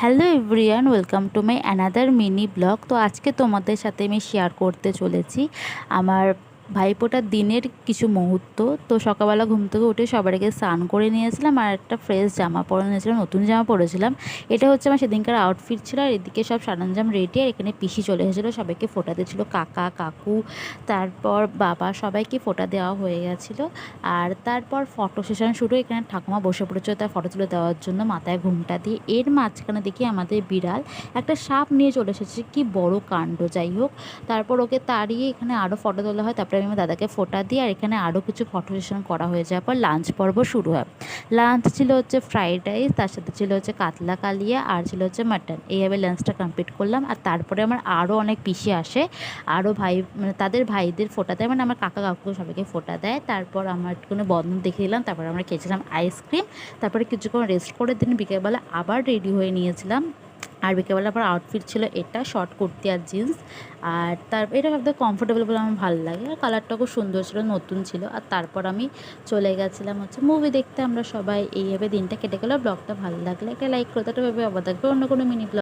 Hello everyone, welcome to my another mini blog. তো আজকে তোমাদের সাথে আমি শেয়ার করতে চলেছি আমার ভাইফোঁটার দিনের কিছু মুহূর্ত। তো সকালবেলা ঘুম থেকে উঠে সবার আগে স্নান করে নিয়েছিলাম আর একটা ফ্রেশ জামা পরে নিয়েছিলাম, নতুন জামা পরেছিলাম। এটা হচ্ছে আমার সেদিনকার আউটফিট ছিল। আর এদিকে সব সরঞ্জাম রেডি, আর এখানে পিসি চলে এসেছিলো, সবাইকে ফোঁটা দিয়েছিল, কাকা কাকু তারপর বাবা, সবাইকে ফোঁটা দেওয়া হয়ে গেছিলো। আর তারপর ফটো সেশন শুরু। এখানে ঠাকুমা বসে পড়েছিল তার ফটো তুলে দেওয়ার জন্য মাথায় ঘুমটা দিয়ে। এর মাঝখানে দেখি আমাদের বিড়াল একটা সাপ নিয়ে চলে এসেছে, কি বড় কাণ্ড। যাই হোক, তারপর ওকে তাড়িয়ে এখানে আরও ফটো তোলা হয়। তারপরে আমি আমার দাদাকে ফোঁটা দিই, আর এখানে আরও কিছু ফটো সেশন করা হয়ে যাওয়ার পর লাঞ্চ পর্ব শুরু হয়। লাঞ্চ ছিল হচ্ছে ফ্রাইড রাইস, তার সাথে ছিল হচ্ছে কাতলা কালিয়া, আর ছিল হচ্ছে মাটন। এইভাবে লাঞ্চটা কমপ্লিট করলাম। আর তারপরে আমার আরও অনেক পিসি আসে, আরও ভাই, মানে তাদের ভাইদের ফোঁটা দেয়, মানে আমার কাকা কাকু সবাইকে ফোঁটা দেয়। তারপর আমার কোনো বন্ধন দেখে দিলাম। তারপর আমরা খেয়েছিলাম আইসক্রিম। তারপরে কিছুক্ষণ রেস্ট করে দিন, বিকেলবেলা আবার রেডি হয়ে নিয়েছিলাম। আর বিকেলবেলা আবার আউটফিট ছিল এটা শর্ট কুর্তি আর জিন্স। আর তারপর এটা একদম কমফোর্টেবল বলে আমার ভালো লাগে, আর কালারটা খুব সুন্দর ছিল, নতুন ছিল। আর তারপর আমি চলে গেছিলাম হচ্ছে মুভি দেখতে। আমরা সবাই এইভাবে দিনটা কেটে গেল। ব্লগটা ভালো লাগলে একটা লাইক করতে, একটা ভেবে আবার দেখবে অন্য কোনো মিনি ব্লগ।